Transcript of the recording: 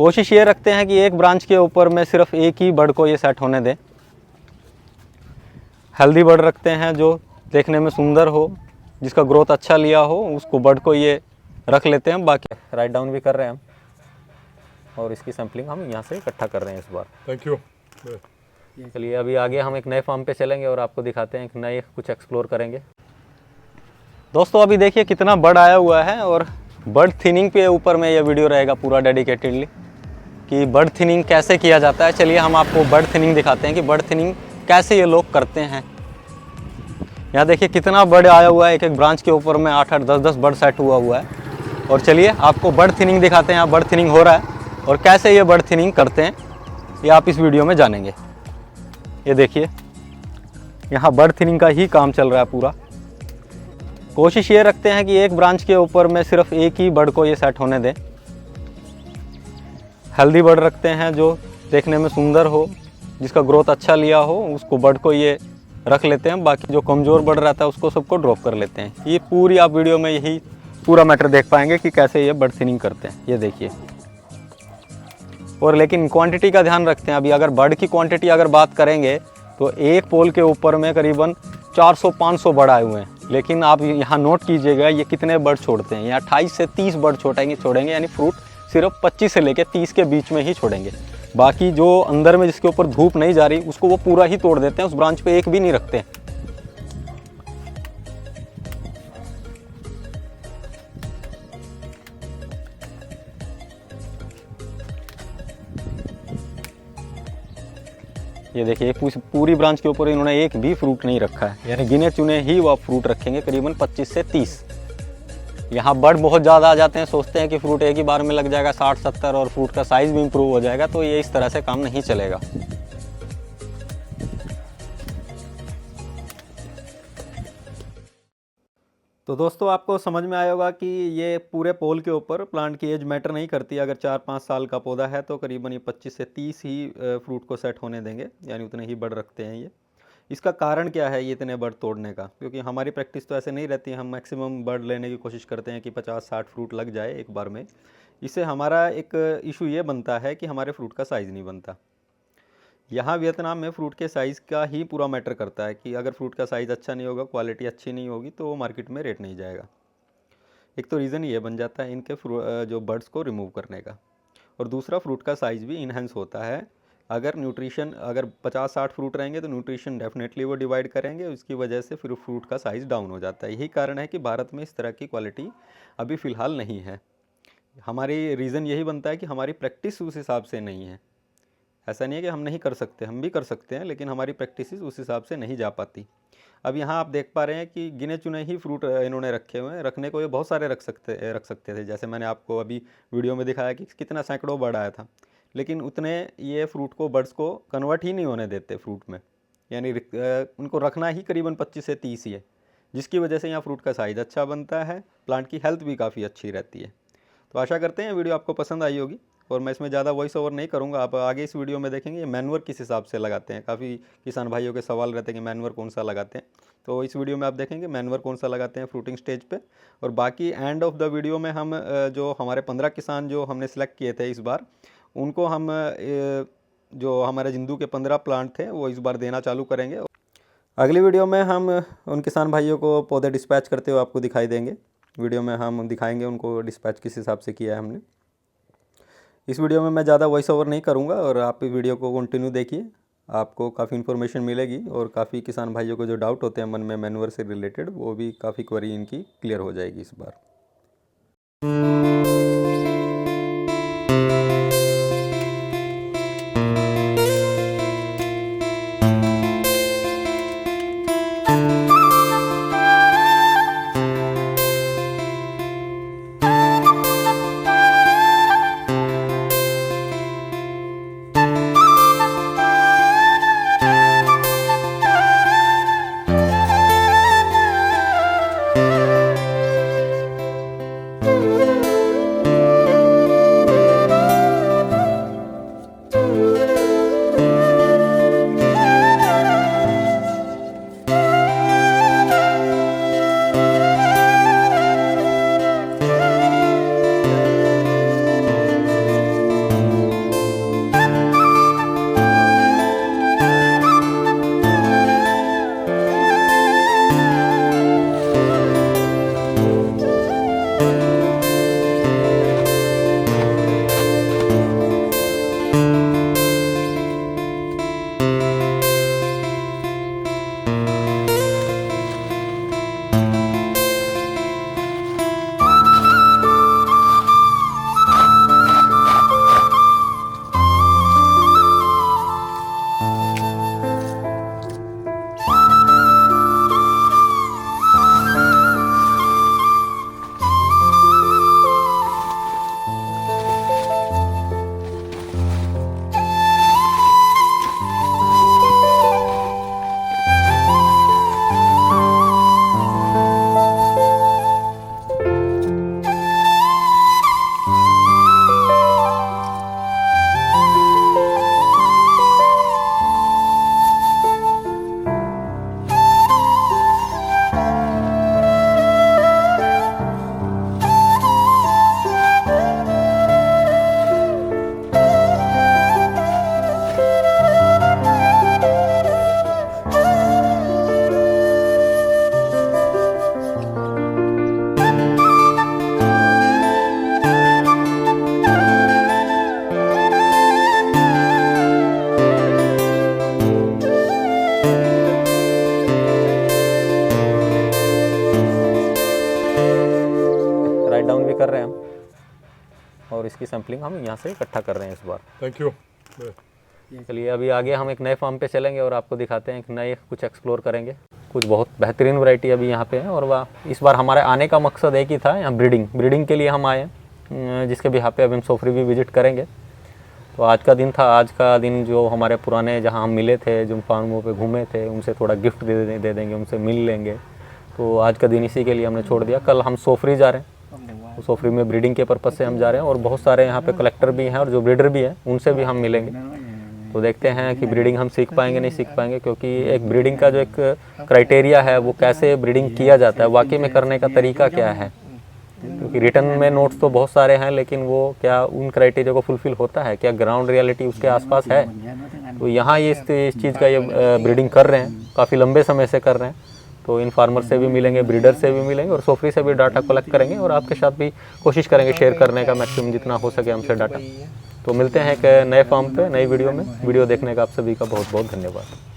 कोशिश ये रखते हैं कि एक ब्रांच के ऊपर में सिर्फ एक ही बर्ड को ये सेट होने दें। हेल्दी बर्ड रखते हैं जो देखने में सुंदर हो, जिसका ग्रोथ अच्छा लिया हो, उसको बर्ड को ये रख लेते हैं। बाकी राइट डाउन भी कर रहे हैं हम, और इसकी सैम्पलिंग हम यहाँ से इकट्ठा कर रहे हैं इस बार। Thank you. चलिए अभी आगे हम एक नए फार्म पे चलेंगे और आपको दिखाते हैं, एक नए कुछ एक्सप्लोर करेंगे। दोस्तों अभी देखिए कितना बर्ड आया हुआ है, और बर्ड थिनिंग के ऊपर में ये वीडियो रहेगा पूरा डेडिकेटेडली कि बर्ड थिनिंग कैसे किया जाता है। चलिए हम आपको बर्ड थिनिंग दिखाते हैं कि बर्ड थिनिंग कैसे ये लोग करते हैं। यहाँ देखिए कितना बर्ड आया हुआ है, एक एक ब्रांच के ऊपर में 8-8, 10-10 बर्ड सेट हुआ है। और चलिए आपको बर्ड थिनिंग दिखाते हैं, यहाँ बर्ड थिनिंग हो रहा है और कैसे ये बर्ड थिनिंग करते हैं ये आप इस वीडियो में जानेंगे। ये देखिए यहाँ बर्ड थिनिंग का ही काम चल रहा है पूरा। कोशिश ये रखते हैं कि एक ब्रांच के ऊपर में सिर्फ एक ही बर्ड को ये सेट होने दें। हेल्दी बर्ड रखते हैं जो देखने में सुंदर हो, जिसका ग्रोथ अच्छा लिया हो, उसको बर्ड को ये रख लेते हैं। बाकी जो कमज़ोर बर्ड रहता है उसको सबको ड्रॉप कर लेते हैं। ये पूरी आप वीडियो में यही पूरा मैटर देख पाएंगे कि कैसे ये बर्ड थिनिंग करते हैं। ये देखिए, और लेकिन क्वांटिटी का ध्यान रखते हैं। अभी अगर बर्ड की क्वांटिटी अगर बात करेंगे तो एक पोल के ऊपर में करीबन 400-500 बर्ड आए हुए हैं, लेकिन आप यहाँ नोट कीजिएगा ये कितने बर्ड छोड़ते हैं। यहाँ 28 से 30 बर्ड छोड़ेंगे, यानी फ्रूट सिर्फ 25 से लेकर 30 के बीच में ही छोड़ेंगे। बाकी जो अंदर में जिसके ऊपर धूप नहीं जा रही उसको वो पूरा ही तोड़ देते हैं, उस ब्रांच पे एक भी नहीं रखते हैं। ये देखिए पूरी ब्रांच के ऊपर इन्होंने एक भी फ्रूट नहीं रखा है, यानी गिने चुने ही वो फ्रूट रखेंगे, करीबन 25 से 30। यहाँ बर्ड बहुत ज़्यादा आ जाते हैं, सोचते हैं कि फ्रूट एक ही बार में लग जाएगा 60-70 और फ्रूट का साइज़ भी इम्प्रूव हो जाएगा, तो ये इस तरह से काम नहीं चलेगा। तो दोस्तों आपको समझ में आया होगा कि ये पूरे पोल के ऊपर प्लांट की एज मैटर नहीं करती। अगर 4-5 साल का पौधा है तो करीबन ये 25 से 30 ही फ्रूट को सेट होने देंगे, यानी उतने ही बर्ड रखते हैं ये। इसका कारण क्या है ये इतने बर्ड तोड़ने का? क्योंकि हमारी प्रैक्टिस तो ऐसे नहीं रहती है, हम मैक्सिमम बर्ड लेने की कोशिश करते हैं कि 50-60 फ्रूट लग जाए एक बार में। इससे हमारा एक इशू ये बनता है कि हमारे फ्रूट का साइज़ नहीं बनता। यहाँ वियतनाम में फ्रूट के साइज़ का ही पूरा मैटर करता है कि अगर फ्रूट का साइज़ अच्छा नहीं होगा, क्वालिटी अच्छी नहीं होगी, तो वो मार्केट में रेट नहीं जाएगा। एक तो रीज़न ये बन जाता है इनके जो बर्ड्स को रिमूव करने का, और दूसरा फ्रूट का साइज़ भी इन्हेंस होता है। अगर 50-60 फ्रूट रहेंगे तो न्यूट्रिशन डेफिनेटली वो डिवाइड करेंगे, उसकी वजह से फिर फ्रूट का साइज़ डाउन हो जाता है। यही कारण है कि भारत में इस तरह की क्वालिटी अभी फ़िलहाल नहीं है। हमारी रीज़न यही बनता है कि हमारी प्रैक्टिस उस हिसाब से नहीं है। ऐसा नहीं है कि हम नहीं कर सकते, हम भी कर सकते हैं, लेकिन हमारी प्रैक्टिस उस हिसाब से नहीं जा पाती। अब यहाँ आप देख पा रहे हैं कि गिने चुने ही फ्रूट इन्होंने रखे हुए हैं। रखने को ये बहुत सारे रख सकते थे, जैसे मैंने आपको अभी वीडियो में दिखाया कि कितना सैकड़ों बर्ड आया था, लेकिन उतने ये फ्रूट को बर्ड्स को कन्वर्ट ही नहीं होने देते फ्रूट में, यानी उनको रखना ही करीबन 25 से 30 ही है, जिसकी वजह से यहाँ फ्रूट का साइज़ अच्छा बनता है, प्लांट की हेल्थ भी काफ़ी अच्छी रहती है। तो आशा करते हैं वीडियो आपको पसंद आई होगी, और मैं इसमें ज़्यादा वॉइस ओवर नहीं करूँगा। आप आगे इस वीडियो में देखेंगे ये मैन्योर किस हिसाब से लगाते हैं। काफ़ी किसान भाइयों के सवाल रहते हैं कि मैन्योर कौन सा लगाते हैं, तो इस वीडियो में आप देखेंगे मैन्योर कौन सा लगाते हैं फ्रूटिंग स्टेज पे। और बाकी एंड ऑफ द वीडियो में हम जो हमारे 15 किसान जो हमने सेलेक्ट किए थे इस बार, उनको हम जो हमारे जिंदू के 15 प्लांट थे वो इस बार देना चालू करेंगे। अगली वीडियो में हम उन किसान भाइयों को पौधे डिस्पैच करते हुए आपको दिखाई देंगे। वीडियो में हम दिखाएंगे उनको डिस्पैच किस हिसाब से किया है हमने। इस वीडियो में मैं ज़्यादा वॉइस ओवर नहीं करूँगा, और आप वीडियो को कंटिन्यू देखिए, आपको काफ़ी इन्फॉर्मेशन मिलेगी, और काफ़ी किसान भाइयों को जो डाउट होते हैं मन में मैन्योर से रिलेटेड, वो भी काफ़ी क्वेरी इनकी क्लियर हो जाएगी इस बार। सैपलिंग हम यहाँ से इकट्ठा कर रहे हैं इस बार। Thank you. चलिए अभी आगे हम एक नए फार्म पे चलेंगे और आपको दिखाते हैं एक नए कुछ एक्सप्लोर करेंगे। कुछ बहुत बेहतरीन वैरायटी अभी यहाँ पे है और वह इस बार हमारे आने का मकसद एक ही था, यहाँ ब्रीडिंग के लिए हम आए हैं, जिसके भी यहाँ पे अभी हम सोफरी भी विजिट करेंगे। तो आज का दिन था, आज का दिन जो हमारे पुराने जहाँ हम मिले थे, जो फार्मों पे घूमे थे, उनसे थोड़ा गिफ्ट दे देंगे, उनसे मिल लेंगे। तो आज का दिन इसी के लिए हमने छोड़ दिया। कल हम सोफरी जा रहे हैं, तो सोफरी में ब्रीडिंग के पर्पज़ से हम जा रहे हैं और बहुत सारे यहाँ पे कलेक्टर भी हैं और जो ब्रीडर भी हैं उनसे भी हम मिलेंगे। तो देखते हैं कि ब्रीडिंग हम सीख पाएंगे नहीं सीख पाएंगे, क्योंकि एक ब्रीडिंग का जो एक क्राइटेरिया है वो कैसे ब्रीडिंग किया जाता है, वाकई में करने का तरीका क्या है, क्योंकि रिटर्न में नोट्स तो बहुत सारे हैं लेकिन वो क्या उन क्राइटेरिया को फुलफिल होता है, क्या ग्राउंड रियलिटी उसके आसपास है। तो यहाँ ये इस चीज़ का ये ब्रीडिंग कर रहे हैं, काफ़ी लंबे समय से कर रहे हैं। तो इन फार्मर से भी मिलेंगे, ब्रीडर से भी मिलेंगे और सोफरी से भी डाटा कलेक्ट करेंगे और आपके साथ भी कोशिश करेंगे शेयर करने का मैक्सिमम जितना हो सके हमसे डाटा। तो मिलते हैं एक नए फार्म पे नई वीडियो में। वीडियो देखने का आप सभी का बहुत बहुत धन्यवाद।